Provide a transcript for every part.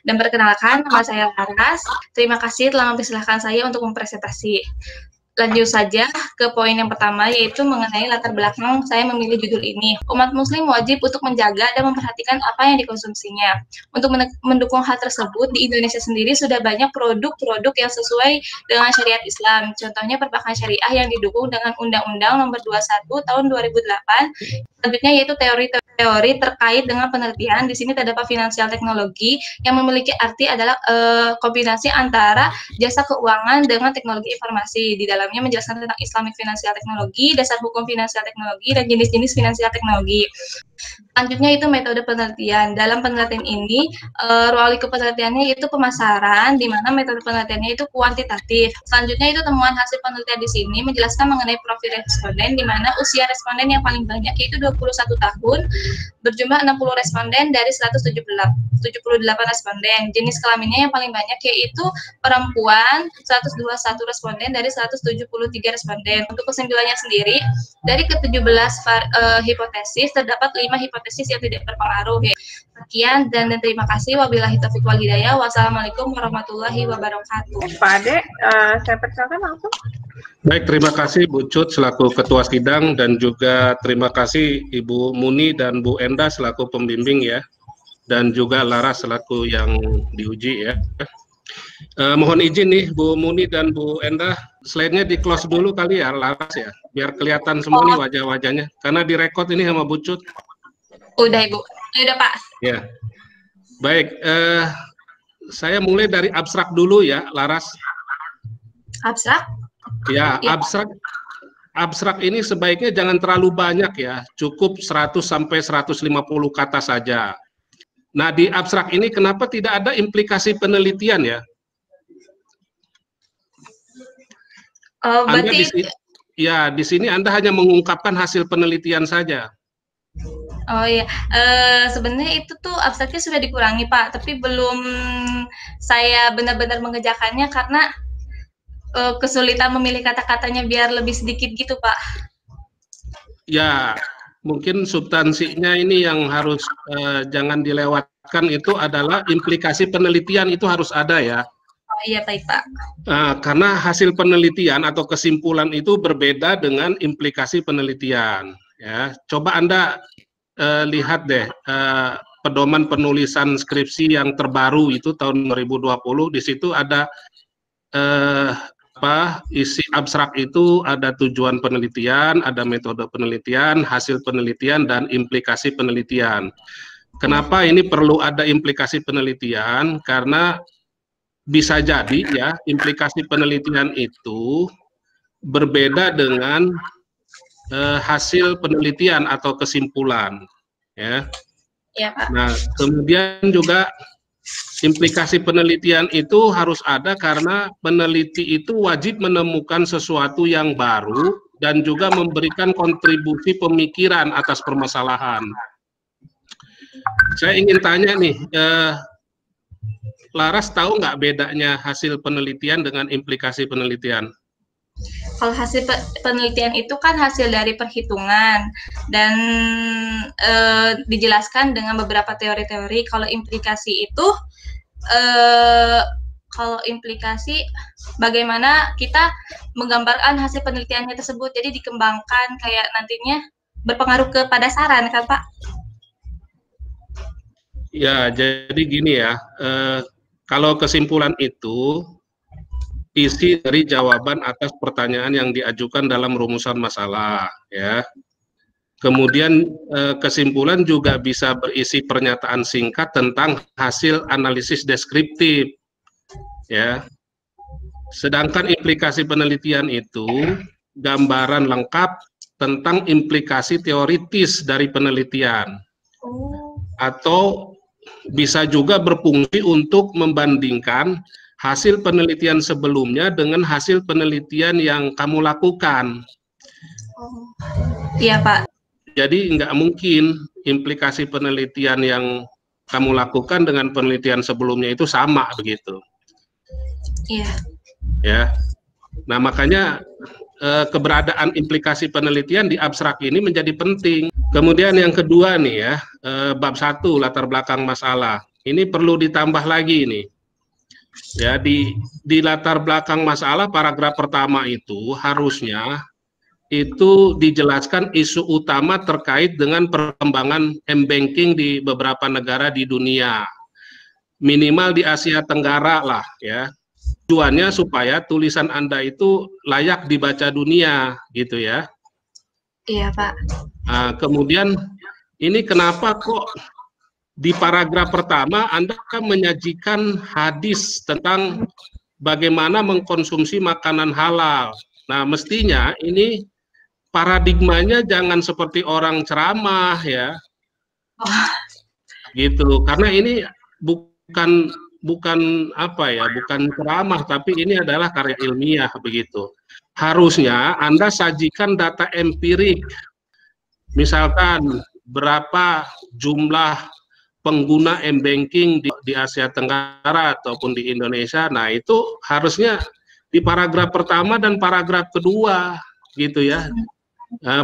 Dan perkenalkan, nama saya Laras. Terima kasih telah mempersilahkan saya untuk mempresentasi. Lanjut saja ke poin yang pertama, yaitu mengenai latar belakang saya memilih judul ini. Umat muslim wajib untuk menjaga dan memperhatikan apa yang dikonsumsinya. Untuk mendukung hal tersebut, di Indonesia sendiri sudah banyak produk-produk yang sesuai dengan syariat Islam. Contohnya perpakan syariah yang didukung dengan Undang-Undang Nomor 21 Tahun 2008. Selanjutnya yaitu teori terkait dengan penelitian. Di sini terdapat finansial teknologi yang memiliki arti adalah kombinasi antara jasa keuangan dengan teknologi informasi. Di dalamnya menjelaskan tentang Islamic Financial Technology, dasar hukum finansial teknologi, dan jenis-jenis finansial teknologi. Selanjutnya itu metode penelitian. Dalam penelitian ini, ruang lingkup penelitiannya itu pemasaran, di mana metode penelitiannya itu kuantitatif. Selanjutnya itu temuan hasil penelitian di sini menjelaskan mengenai profil responden, di mana usia responden yang paling banyak yaitu 21 tahun, berjumlah 60 responden dari 178 responden. Jenis kelaminnya yang paling banyak yaitu perempuan, 121 responden dari 173 responden. Untuk kesimpulannya sendiri, dari ke-17 hipotesis, terdapat 5 hipotesis yang tidak berpengaruh. Sekian dan terima kasih. Wabillahi taufiq wal hidayah. Wassalamualaikum warahmatullahi wabarakatuh. Pak Ade, saya persilakan langsung. Baik, terima kasih Bu Cut selaku Ketua Sidang, dan juga terima kasih Ibu Muni dan Bu Enda selaku pembimbing ya, dan juga Laras selaku yang diuji ya. Mohon izin nih Bu Muni dan Bu Enda, slide-nya di close dulu kali ya, Laras ya, biar kelihatan semua nih wajah-wajahnya, karena direkod ini sama Bu Cut. Udah Ibu, udah Pak. Ya, baik, saya mulai dari abstrak dulu ya, Laras. Abstrak? Ya, abstrak ini sebaiknya jangan terlalu banyak ya, cukup 100 sampai 150 kata saja. Nah, di abstrak ini kenapa tidak ada implikasi penelitian ya? Anda di sini Anda hanya mengungkapkan hasil penelitian saja. Oh iya, sebenarnya itu tuh abstraknya sudah dikurangi Pak, tapi belum saya benar-benar mengerjakannya karena kesulitan memilih kata-katanya biar lebih sedikit gitu Pak. Ya, mungkin substansinya ini yang harus jangan dilewatkan, itu adalah implikasi penelitian itu harus ada ya. Oh iya baik Pak. Karena hasil penelitian atau kesimpulan itu berbeda dengan implikasi penelitian. Ya, coba Anda lihat deh pedoman penulisan skripsi yang terbaru itu tahun 2020. Di situ ada isi abstrak itu ada tujuan penelitian, ada metode penelitian, hasil penelitian, dan implikasi penelitian. Kenapa ini perlu ada implikasi penelitian? Karena bisa jadi ya implikasi penelitian itu berbeda dengan hasil penelitian atau kesimpulan ya. Ya, Pak. Nah, kemudian juga implikasi penelitian itu harus ada karena peneliti itu wajib menemukan sesuatu yang baru dan juga memberikan kontribusi pemikiran atas permasalahan. Saya ingin tanya nih, Laras tahu nggak bedanya hasil penelitian dengan implikasi penelitian? Kalau hasil penelitian itu kan hasil dari perhitungan dan dijelaskan dengan beberapa teori-teori. Kalau implikasi itu bagaimana kita menggambarkan hasil penelitiannya tersebut, jadi dikembangkan kayak nantinya berpengaruh kepada saran kan Pak? Ya, jadi gini ya, kalau kesimpulan itu isi dari jawaban atas pertanyaan yang diajukan dalam rumusan masalah ya. Kemudian kesimpulan juga bisa berisi pernyataan singkat tentang hasil analisis deskriptif ya. Sedangkan implikasi penelitian itu gambaran lengkap tentang implikasi teoritis dari penelitian. Atau bisa juga berfungsi untuk membandingkan hasil penelitian sebelumnya dengan hasil penelitian yang kamu lakukan. Iya Pak. Jadi nggak mungkin implikasi penelitian yang kamu lakukan dengan penelitian sebelumnya itu sama begitu. Iya. Ya. Nah makanya keberadaan implikasi penelitian di abstrak ini menjadi penting. Kemudian yang kedua nih ya, bab 1 latar belakang masalah. ini perlu ditambah lagi ini. Ya, di latar belakang masalah paragraf pertama itu harusnya itu dijelaskan isu utama terkait dengan perkembangan m-banking di beberapa negara di dunia. Minimal di Asia Tenggara lah ya. Tujuannya supaya tulisan Anda itu layak dibaca dunia gitu ya. Iya, Pak. Nah, kemudian ini kenapa kok di paragraf pertama Anda menyajikan hadis tentang bagaimana mengkonsumsi makanan halal. Nah, mestinya ini paradigmanya jangan seperti orang ceramah ya. Gitu. Karena ini bukan apa ya, bukan ceramah, tapi ini adalah karya ilmiah begitu. Harusnya Anda sajikan data empirik. Misalkan berapa jumlah pengguna m-banking di Asia Tenggara ataupun di Indonesia. Nah, itu harusnya di paragraf pertama dan paragraf kedua gitu ya.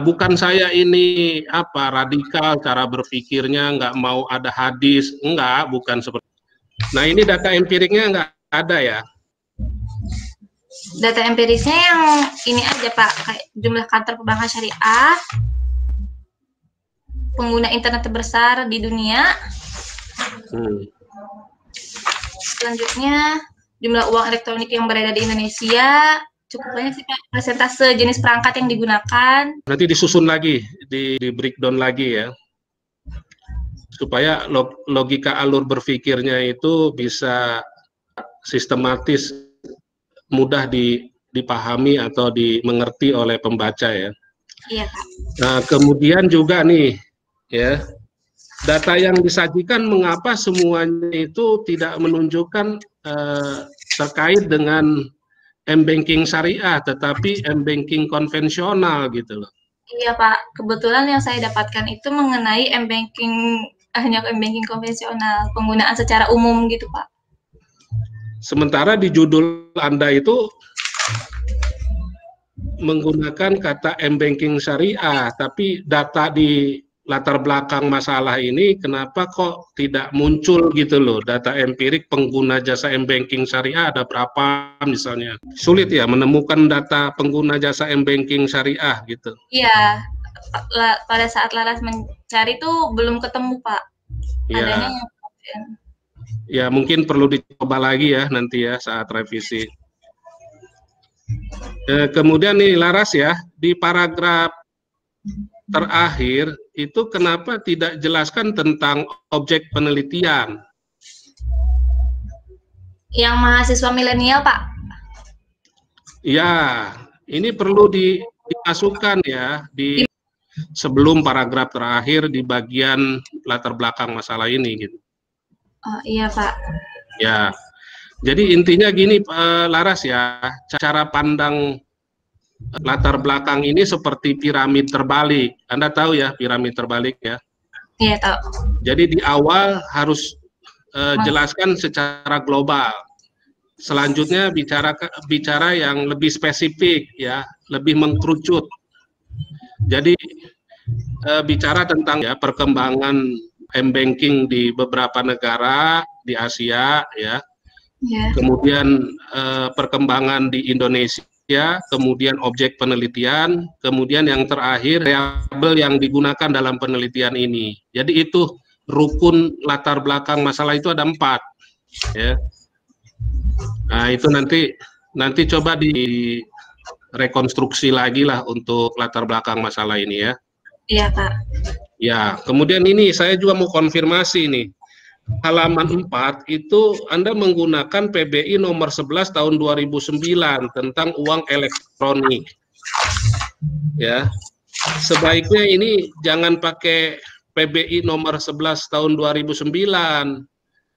Bukan saya ini apa radikal cara berpikirnya, nggak mau ada hadis, enggak, bukan seperti. Nah, ini data empiriknya nggak ada ya. Data empirisnya yang ini aja Pak, kayak jumlah kantor perbankan syariah, pengguna internet terbesar di dunia. Selanjutnya jumlah uang elektronik yang berada di Indonesia. Cukup banyak sih Pak, persentase jenis perangkat yang digunakan. Nanti disusun lagi, di breakdown lagi ya, supaya logika alur berpikirnya itu bisa sistematis, mudah dipahami atau dimengerti oleh pembaca ya. Iya Pak. Nah, kemudian juga nih ya, data yang disajikan mengapa semuanya itu tidak menunjukkan terkait dengan m-banking syariah, tetapi m-banking konvensional gitu loh. Iya Pak, kebetulan yang saya dapatkan itu mengenai m-banking, hanya m-banking konvensional, penggunaan secara umum gitu Pak. Sementara di judul Anda itu menggunakan kata m-banking syariah, tapi data di latar belakang masalah ini kenapa kok tidak muncul gitu loh, data empirik pengguna jasa m-banking syariah ada berapa misalnya. Sulit ya menemukan data pengguna jasa m-banking syariah gitu. Iya, pada saat Laras mencari tuh belum ketemu Pak. Ya. Adanya Ya mungkin perlu dicoba lagi ya nanti ya saat revisi. Kemudian nih Laras ya, di paragraf terakhir itu kenapa tidak jelaskan tentang objek penelitian? Yang mahasiswa milenial Pak? Ya, ini perlu dimasukkan ya di sebelum paragraf terakhir di bagian latar belakang masalah ini gitu. Oh iya Pak. Ya, jadi intinya gini Laras ya, cara pandang latar belakang ini seperti piramid terbalik. Anda tahu ya piramid terbalik ya? Iya tahu. Jadi di awal harus jelaskan secara global. Selanjutnya bicara yang lebih spesifik ya, lebih mengkerucut. Jadi bicara tentang ya perkembangan m-banking di beberapa negara di Asia ya. Yeah. Kemudian perkembangan di Indonesia, kemudian objek penelitian, kemudian yang terakhir variabel yang digunakan dalam penelitian ini. Jadi itu rukun latar belakang masalah itu ada 4 ya. Nah itu nanti coba direkonstruksi lagi lah untuk latar belakang masalah ini ya. Iya Pak. Ya kemudian ini saya juga mau konfirmasi nih. Halaman 4 itu Anda menggunakan PBI nomor 11 tahun 2009 tentang uang elektronik. Ya. Sebaiknya ini jangan pakai PBI nomor 11 tahun 2009.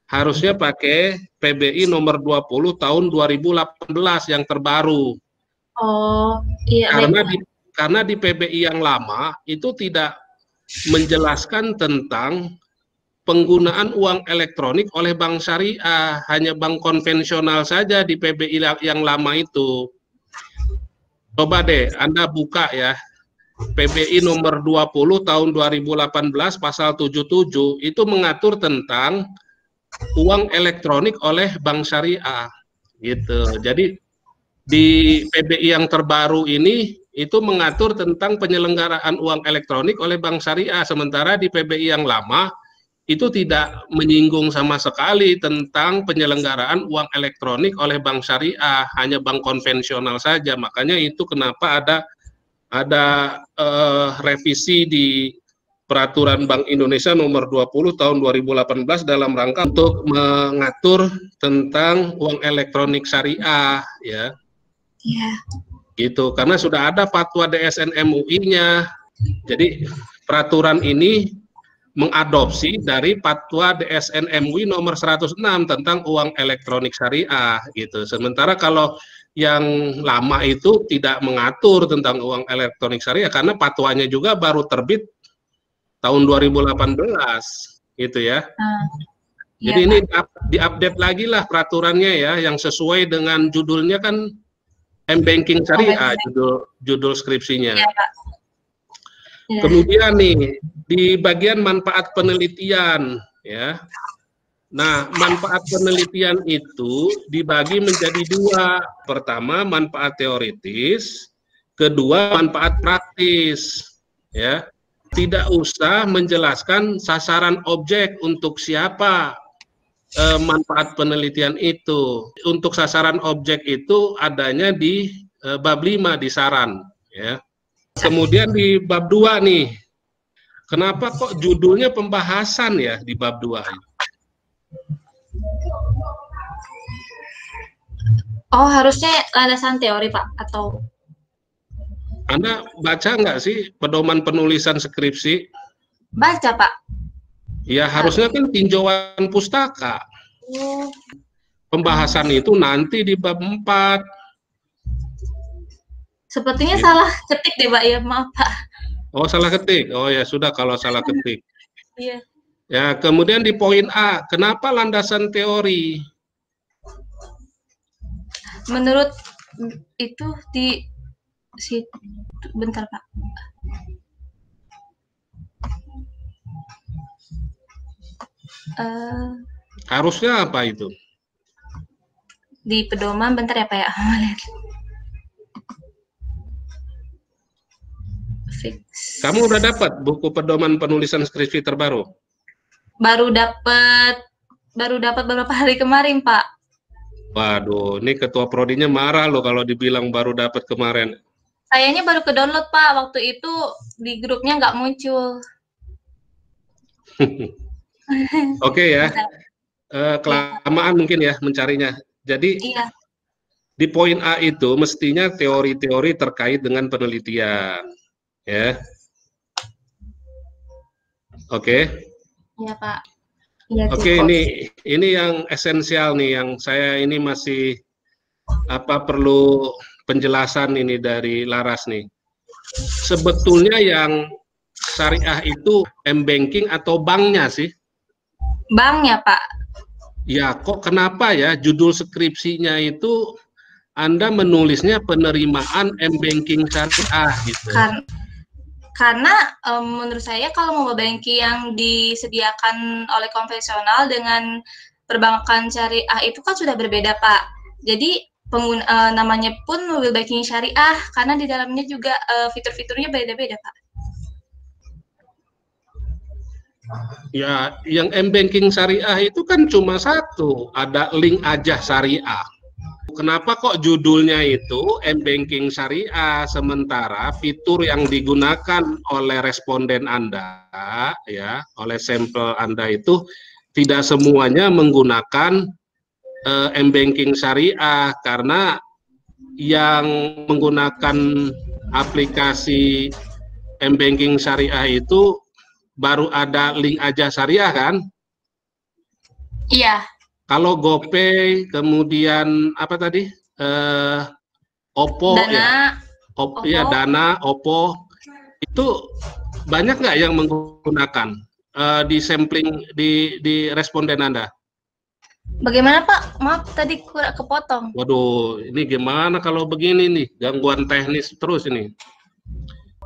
Harusnya pakai PBI nomor 20 tahun 2018 yang terbaru. Oh, iya. Karena di PBI yang lama itu tidak menjelaskan tentang penggunaan uang elektronik oleh bank syariah, hanya bank konvensional saja di PBI yang lama itu. Coba deh Anda buka ya, PBI nomor 20 tahun 2018 pasal 77 itu mengatur tentang uang elektronik oleh bank syariah gitu. Jadi di PBI yang terbaru ini itu mengatur tentang penyelenggaraan uang elektronik oleh bank syariah, sementara di PBI yang lama itu tidak menyinggung sama sekali tentang penyelenggaraan uang elektronik oleh bank syariah, hanya bank konvensional saja. Makanya itu kenapa ada revisi di Peraturan Bank Indonesia nomor 20 tahun 2018 dalam rangka untuk mengatur tentang uang elektronik syariah, ya. Iya. Gitu, karena sudah ada fatwa DSN MUI-nya. Jadi peraturan ini mengadopsi dari fatwa DSN MUI nomor 106 tentang uang elektronik syariah gitu. Sementara kalau yang lama itu tidak mengatur tentang uang elektronik syariah karena fatwanya juga baru terbit tahun 2018 gitu ya. Jadi ini diupdate lagi lah peraturannya ya, yang sesuai dengan judulnya kan M-Banking Syariah, judul skripsinya. Iya, Pak. Ya. Kemudian nih di bagian manfaat penelitian ya. Nah, manfaat penelitian itu dibagi menjadi dua. Pertama, manfaat teoritis, kedua manfaat praktis ya. Tidak usah menjelaskan sasaran objek untuk siapa manfaat penelitian itu. Untuk sasaran objek itu adanya di bab 5 di saran ya. Kemudian di bab 2 nih. Kenapa kok judulnya pembahasan ya di bab 2? Oh, harusnya landasan teori, Pak, atau Anda baca nggak sih pedoman penulisan skripsi? baca, Pak? Ya harusnya kan tinjauan pustaka. Oh. Pembahasan itu nanti di bab 4. Sepertinya salah ketik deh, Pak, ya, maaf, Pak. Oh, salah ketik. Oh ya sudah kalau salah ketik. Iya. Ya, kemudian di poin A, kenapa landasan teori? Menurut itu di bentar, Pak. Harusnya apa itu? Di pedoman, bentar ya, Pak ya. Fix. Kamu udah dapat buku pedoman penulisan skripsi terbaru? Baru dapat beberapa hari kemarin, Pak. Waduh, ini ketua prodinya marah loh kalau dibilang baru dapat kemarin. Kayaknya baru ke download, Pak. Waktu itu di grupnya nggak muncul. Oke ya, kelamaan mungkin ya mencarinya. Jadi iya. Di poin A itu mestinya teori-teori terkait dengan penelitian, ya. Oke. Iya, Pak. Ya, Oke, ini yang esensial nih, yang saya ini masih perlu penjelasan ini dari Laras nih. Sebetulnya yang syariah itu M-Banking atau banknya sih? Banknya, Pak. Ya, kok kenapa ya judul skripsinya itu Anda menulisnya penerimaan M-Banking syariah gitu? Karena menurut saya kalau mobile banking yang disediakan oleh konvensional dengan perbankan syariah itu kan sudah berbeda, Pak. Jadi namanya pun mobile banking syariah karena di dalamnya juga fitur-fiturnya beda-beda, Pak. Ya, yang M-Banking syariah itu kan cuma satu, ada link aja syariah. Kenapa kok judulnya itu M-Banking syariah, sementara fitur yang digunakan oleh responden Anda, ya, oleh sampel Anda itu tidak semuanya menggunakan M-Banking syariah, karena yang menggunakan aplikasi M-Banking syariah itu baru ada link aja syariah kan? Iya. Kalau GoPay, kemudian apa tadi? Oppo, Dana, Oppo. Ya, Dana, Oppo, itu banyak nggak yang menggunakan di sampling di responden Anda? Bagaimana, Pak? Maaf, tadi kurang kepotong. Waduh, ini gimana kalau begini nih, gangguan teknis terus ini.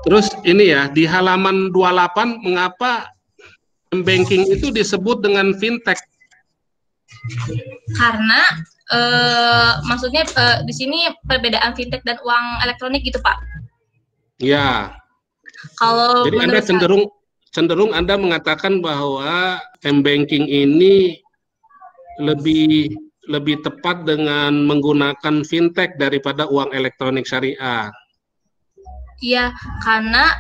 Terus ini ya, di halaman 28, mengapa M-Banking itu disebut dengan fintech? Karena maksudnya di sini perbedaan fintech dan uang elektronik gitu Pak. Ya. Kalau jadi Anda cenderung Anda mengatakan bahwa m-banking ini lebih tepat dengan menggunakan fintech daripada uang elektronik syariah. Iya, karena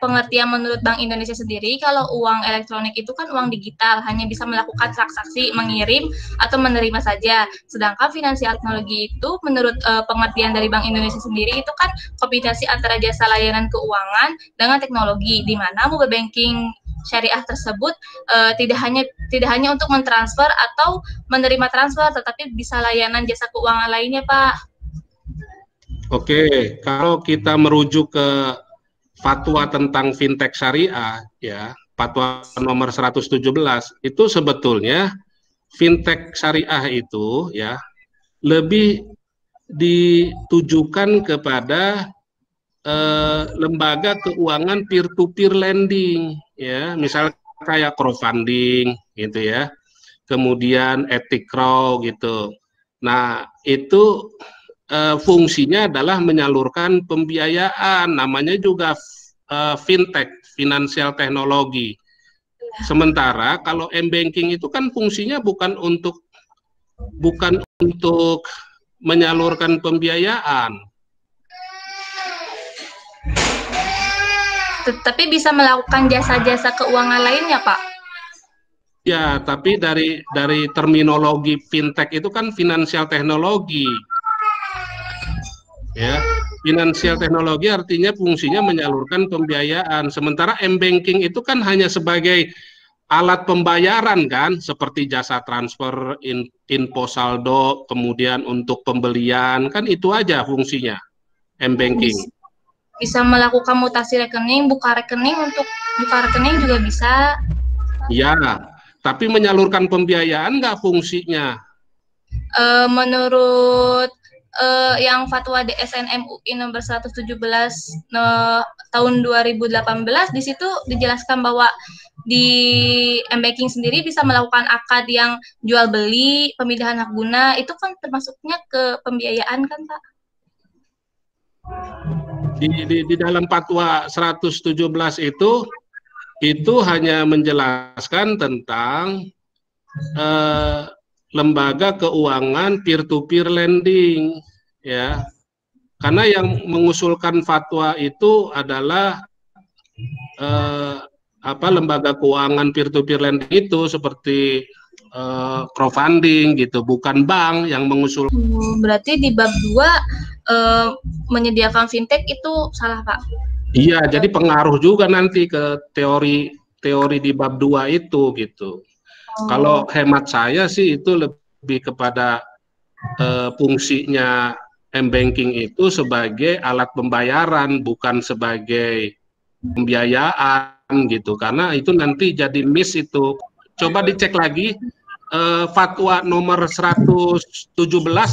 pengertian menurut Bank Indonesia sendiri, kalau uang elektronik itu kan uang digital, hanya bisa melakukan transaksi, mengirim, atau menerima saja. Sedangkan finansial teknologi itu, menurut pengertian dari Bank Indonesia sendiri, itu kan kombinasi antara jasa layanan keuangan dengan teknologi, di mana mobile banking syariah tersebut tidak hanya untuk mentransfer atau menerima transfer, tetapi bisa layanan jasa keuangan lainnya, Pak. Oke, kalau kita merujuk ke fatwa tentang fintech syariah, ya, fatwa nomor 117, itu sebetulnya fintech syariah itu ya lebih ditujukan kepada lembaga keuangan peer-to-peer lending, ya, misal kayak crowdfunding, gitu ya, kemudian ethicrow gitu. Nah, itu fungsinya adalah menyalurkan pembiayaan, namanya juga fintech, financial teknologi. Sementara kalau m-banking itu kan fungsinya bukan untuk menyalurkan pembiayaan. Tetapi bisa melakukan jasa-jasa keuangan lainnya, Pak. Ya, tapi dari terminologi fintech itu kan finansial teknologi. Ya, finansial teknologi artinya fungsinya menyalurkan pembiayaan. Sementara m-banking itu kan hanya sebagai alat pembayaran kan, seperti jasa transfer, info saldo, kemudian untuk pembelian, kan itu aja fungsinya m-banking. Bisa melakukan mutasi rekening, buka rekening, untuk buka rekening juga bisa. Ya, tapi menyalurkan pembiayaan nggak fungsinya? Menurut yang fatwa DSN MUI nomor 117 tahun 2018, di situ dijelaskan bahwa di m-banking sendiri bisa melakukan akad yang jual beli, pemindahan hak guna, itu kan termasuknya ke pembiayaan kan, Pak? Di dalam fatwa 117 itu hanya menjelaskan tentang lembaga keuangan peer-to-peer lending, ya, karena yang mengusulkan fatwa itu adalah lembaga keuangan peer-to-peer lending itu seperti crowdfunding gitu, bukan bank yang mengusul. Berarti di bab 2 menyediakan fintech itu salah, Pak? Iya, jadi pengaruh juga nanti ke teori di bab 2 itu gitu. Kalau hemat saya sih itu lebih kepada fungsinya m-banking itu sebagai alat pembayaran, bukan sebagai pembiayaan gitu. Karena itu nanti jadi miss itu. Coba dicek lagi fatwa nomor 117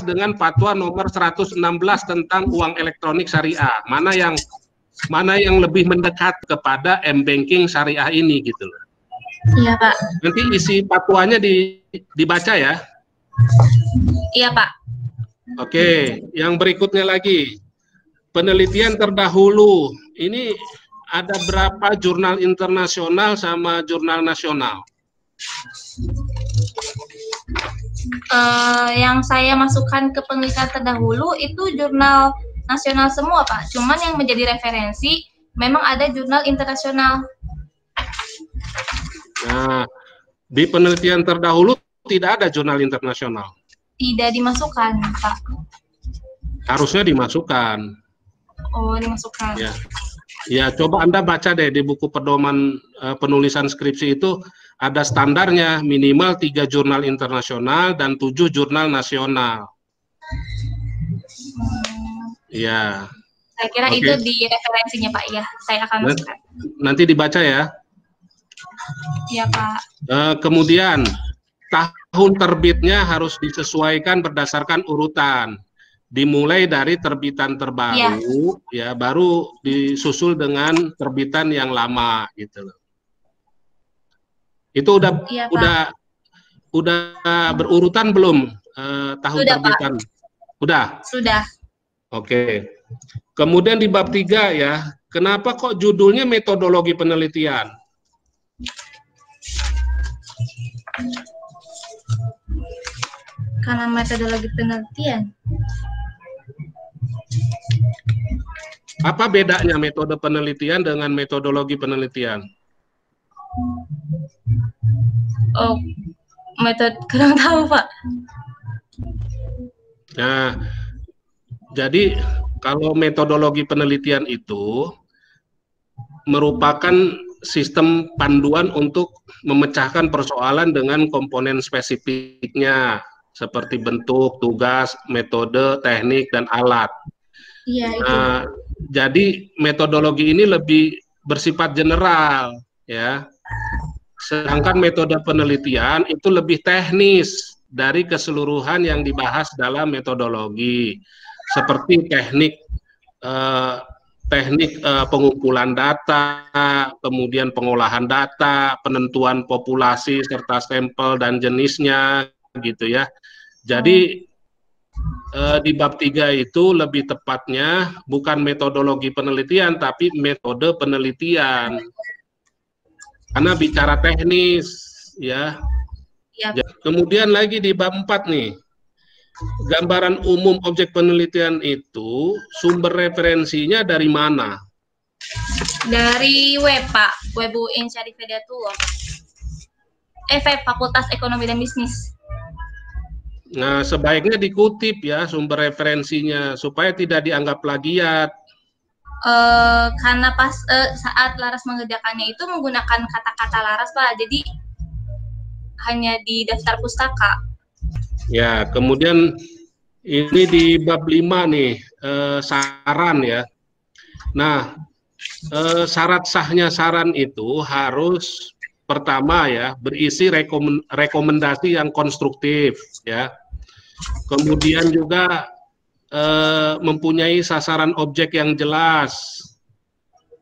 dengan fatwa nomor 116 tentang uang elektronik syariah. Mana yang lebih mendekat kepada m-banking syariah ini gitu loh. Iya, Pak. Nanti isi fatwanya dibaca ya. Iya, Pak. Oke, yang berikutnya lagi. Penelitian terdahulu. Ini ada berapa jurnal internasional sama jurnal nasional? Yang saya masukkan ke penelitian terdahulu itu jurnal nasional semua, Pak. Cuman yang menjadi referensi memang ada jurnal internasional. Nah, di penelitian terdahulu tidak ada jurnal internasional. Tidak dimasukkan, Pak. Harusnya dimasukkan. Oh, dimasukkan. Ya. Ya, coba Anda baca deh di buku pedoman penulisan skripsi itu ada standarnya minimal 3 jurnal internasional dan 7 jurnal nasional. Ya. Saya kira itu di referensinya, Pak. Ya, saya akan masukkan. Nanti dibaca ya. Iya, Pak. Kemudian tahun terbitnya harus disesuaikan berdasarkan urutan. Dimulai dari terbitan terbaru, ya, baru disusul dengan terbitan yang lama gitu loh. Itu udah berurutan belum tahun Sudah, terbitan? Udah? Sudah. Oke. Kemudian di bab 3 ya, kenapa kok judulnya metodologi penelitian? Karena metodologi penelitian. Apa bedanya metode penelitian dengan metodologi penelitian? Oh, metode kurang tahu, Pak. Nah, jadi kalau metodologi penelitian itu merupakan sistem panduan untuk memecahkan persoalan dengan komponen spesifiknya, seperti bentuk, tugas, metode, teknik, dan alat. Iya, itu. Nah, jadi metodologi ini lebih bersifat general, ya. Sedangkan metode penelitian itu lebih teknis dari keseluruhan yang dibahas dalam metodologi, seperti teknik pengumpulan data, kemudian pengolahan data, penentuan populasi serta sampel dan jenisnya, gitu ya. Jadi di bab 3 itu lebih tepatnya bukan metodologi penelitian, tapi metode penelitian. Karena bicara teknis, ya. Yap. Kemudian lagi di bab 4 nih, gambaran umum objek penelitian itu sumber referensinya dari mana? Dari web, Pak. Web UIN Syarif Hidayatullah. Fakultas Ekonomi dan Bisnis. Nah, sebaiknya dikutip ya sumber referensinya supaya tidak dianggap plagiat. Karena pas saat Laras mengerjakannya itu menggunakan kata-kata Laras, Pak. Jadi hanya di daftar pustaka. Ya, kemudian ini di bab 5 nih, saran ya. Nah, syarat sahnya saran itu harus pertama ya, berisi rekomendasi yang konstruktif ya. Kemudian juga mempunyai sasaran objek yang jelas.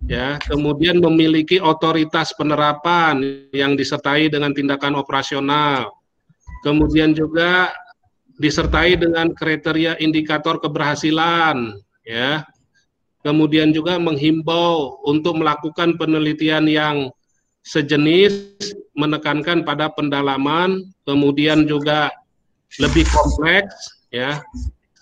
Ya, kemudian memiliki otoritas penerapan yang disertai dengan tindakan operasional. Kemudian juga disertai dengan kriteria indikator keberhasilan, ya. Kemudian juga menghimbau untuk melakukan penelitian yang sejenis, menekankan pada pendalaman, kemudian juga lebih kompleks, ya,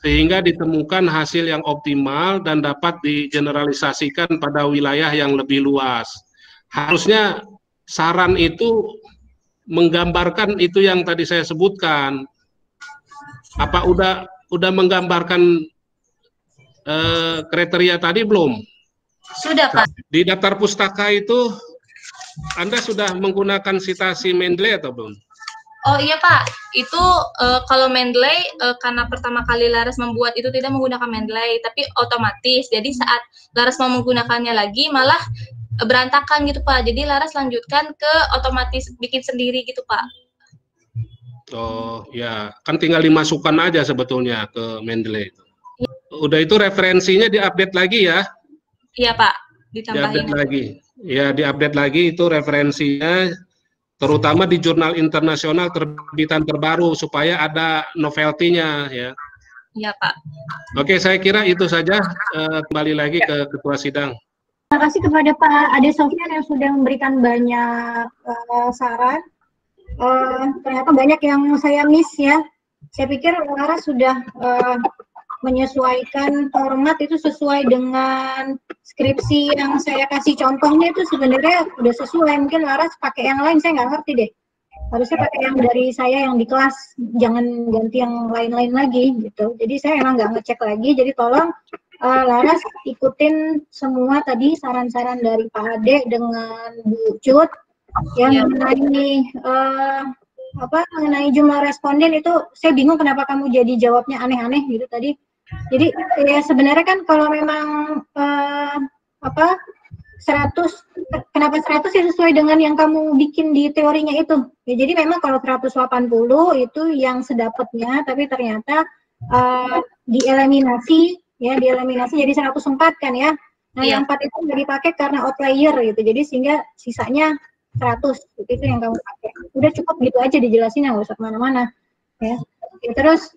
sehingga ditemukan hasil yang optimal dan dapat digeneralisasikan pada wilayah yang lebih luas. Harusnya saran itu menggambarkan itu yang tadi saya sebutkan. Apa udah menggambarkan kriteria tadi belum? Sudah, Pak. Di daftar pustaka itu Anda sudah menggunakan sitasi Mendeley atau belum? Oh iya, Pak, itu kalau Mendeley karena pertama kali Laras membuat itu tidak menggunakan Mendeley, tapi otomatis. Jadi saat Laras mau menggunakannya lagi malah berantakan gitu, Pak. Jadi Laras lanjutkan ke otomatis bikin sendiri gitu, Pak. Oh ya, kan tinggal dimasukkan aja sebetulnya ke Mendeley. Udah itu referensinya diupdate lagi ya? Iya, Pak, ditambahin. Diupdate lagi. Ya, diupdate lagi itu referensinya, terutama di jurnal internasional terbitan terbaru supaya ada novelty-nya ya. Iya, Pak. Oke, saya kira itu saja. Kembali lagi ke Ketua Sidang. Terima kasih kepada Pak Ade Sofyan yang sudah memberikan banyak saran. Ternyata banyak yang saya miss ya. Saya pikir Laras sudah menyesuaikan format itu sesuai dengan skripsi yang saya kasih contohnya itu sebenarnya udah sesuai. Mungkin Laras pakai yang lain, saya nggak ngerti deh. Harusnya pakai yang dari saya yang di kelas, jangan ganti yang lain-lain lagi gitu. Jadi saya emang nggak ngecek lagi, jadi tolong Laras ikutin semua tadi saran-saran dari Pak Ade dengan Bu Cut yang mengenai mengenai jumlah responden itu saya bingung kenapa kamu jadi jawabnya aneh-aneh gitu tadi. Jadi ya sebenarnya kan kalau memang 100 kenapa 100 ya sesuai dengan yang kamu bikin di teorinya itu. Ya, jadi memang kalau 180 itu yang sedapatnya, tapi ternyata dieliminasi jadi 104 kan ya. Nah, yang 4 itu nggak dipakai karena outlier gitu. Jadi sehingga sisanya 100, itu yang kamu pakai. Udah cukup gitu aja dijelasin, nggak usah kemana-mana. Ya. Oke, terus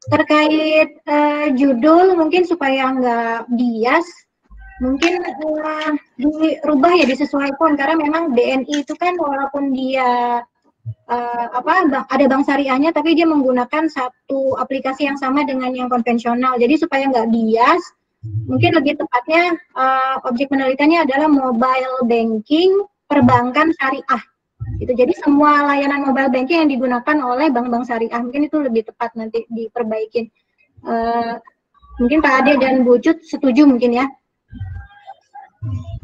terkait judul mungkin supaya nggak bias, mungkin dirubah ya, disesuaikan, karena memang DNI itu kan walaupun dia ada bank syariahnya, tapi dia menggunakan satu aplikasi yang sama dengan yang konvensional. Jadi supaya nggak bias, mungkin lebih tepatnya objek penelitiannya adalah mobile banking perbankan syariah. Gitu. Jadi semua layanan mobile banking yang digunakan oleh bank-bank syariah, mungkin itu lebih tepat nanti diperbaikin. Mungkin Pak Ade dan Bu Cut setuju mungkin ya.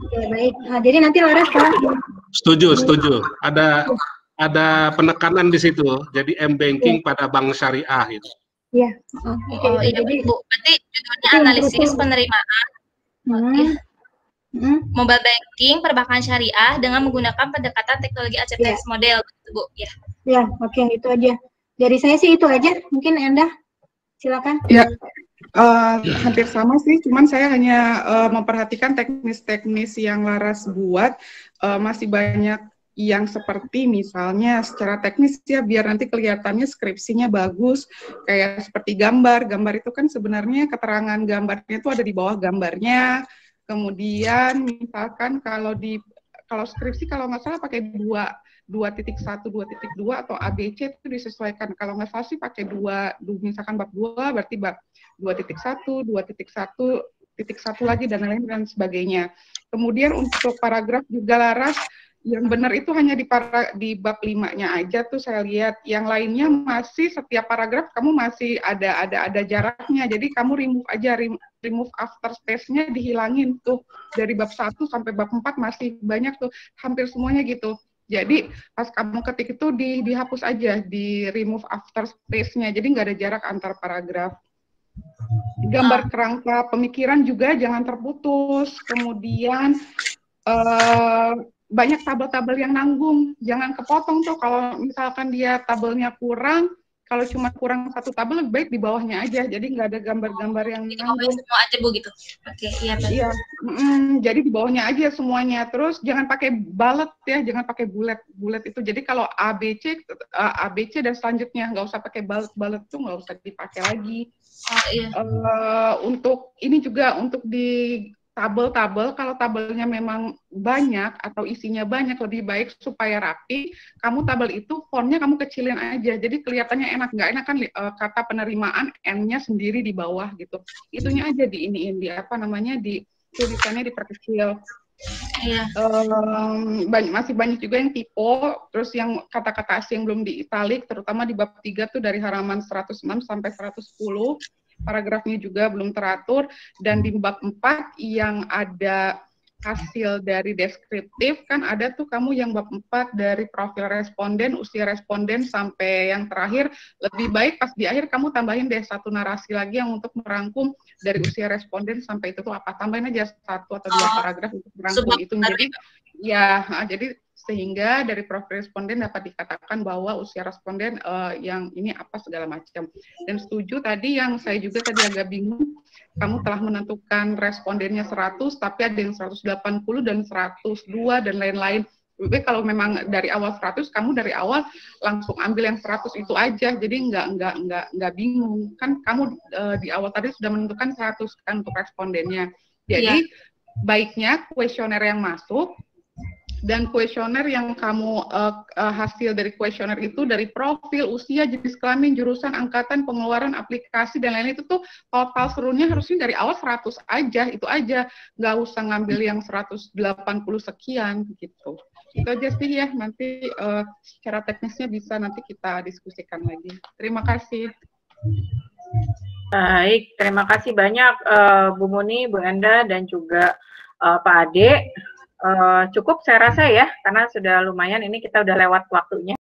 Oke, baik. Nah, jadi nanti Laras Setuju. Ada penekanan di situ. Jadi M-banking pada bank syariah itu. Iya. Iya, Bu. Berarti judulnya analisis penerimaan mobile banking perbankan syariah dengan menggunakan pendekatan teknologi ACPX model, Bu. Ya. Ya, oke, itu aja. Dari saya sih itu aja. Mungkin Enda, silakan. Ya. Hampir sama sih, cuman saya hanya memperhatikan teknis-teknis yang Laras buat, masih banyak yang seperti misalnya secara teknis ya, biar nanti kelihatannya skripsinya bagus, kayak seperti gambar itu kan sebenarnya keterangan gambarnya itu ada di bawah gambarnya. Kemudian misalkan kalau skripsi kalau nggak salah pakai 2.1, 2.2 atau ABC itu disesuaikan. Kalau nggak salah sih pakai misalkan bab 2 berarti bab 2.1, 2.1 lagi dan lain-lain dan sebagainya. Kemudian untuk paragraf juga Laras, yang benar itu hanya di bab 5-nya aja tuh saya lihat. Yang lainnya masih setiap paragraf kamu masih ada jaraknya. Jadi kamu remove after space-nya dihilangin tuh. Dari bab 1 sampai bab 4 masih banyak tuh. Hampir semuanya gitu. Jadi pas kamu ketik itu dihapus aja, di remove after space-nya. Jadi nggak ada jarak antar paragraf. Gambar kerangka pemikiran juga jangan terputus. Kemudian banyak tabel-tabel yang nanggung, jangan kepotong tuh kalau misalkan dia tabelnya kurang, kalau cuma kurang satu tabel lebih baik di bawahnya aja, jadi nggak ada gambar-gambar yang nanggung. Semua aja Bu gitu. Oke, iya. Iya, jadi di bawahnya aja semuanya. Terus jangan pakai bullet ya, jangan pakai bulet itu. Jadi kalau ABC dan selanjutnya nggak usah pakai bullet tuh nggak usah dipakai lagi. Iya. Untuk ini juga untuk di tabel-tabel, kalau tabelnya memang banyak atau isinya banyak, lebih baik supaya rapi, kamu tabel itu fontnya kamu kecilin aja, jadi kelihatannya enak. Nggak enak kan kata penerimaan N-nya sendiri di bawah gitu. Itunya aja di tulisannya diperkecil. Iya. Masih banyak juga yang typo, terus yang kata-kata asing yang belum di italik, terutama di bab 3 tuh dari halaman 106 sampai 110. Paragrafnya juga belum teratur, dan di bab 4 yang ada hasil dari deskriptif kan ada tuh kamu yang bab 4 dari profil responden, usia responden sampai yang terakhir, lebih baik pas di akhir kamu tambahin deh satu narasi lagi yang untuk merangkum dari usia responden sampai itu tuh apa, tambahin aja 1 atau 2 paragraf untuk merangkum itu. Jadi jadi sehingga dari profil responden dapat dikatakan bahwa usia responden yang ini apa segala macam. Dan setuju tadi yang saya juga tadi agak bingung, kamu telah menentukan respondennya 100, tapi ada yang 180 dan 102 dan lain-lain. Jadi kalau memang dari awal 100, kamu dari awal langsung ambil yang 100 itu aja, jadi nggak bingung. Kan kamu di awal tadi sudah menentukan 100 kan untuk respondennya. Jadi baiknya kuesioner yang masuk, dan kuesioner yang kamu hasil dari kuesioner itu dari profil, usia, jenis kelamin, jurusan, angkatan, pengeluaran, aplikasi, dan lain-lain itu tuh total seluruhnya harusnya dari awal 100 aja, itu aja. Nggak usah ngambil yang 180 sekian gitu. Itu aja sih ya, nanti secara teknisnya bisa nanti kita diskusikan lagi. Terima kasih. Baik, terima kasih banyak Bu Muni, Bu Enda, dan juga Pak Ade. Cukup saya rasa ya, karena sudah lumayan ini kita udah lewat waktunya.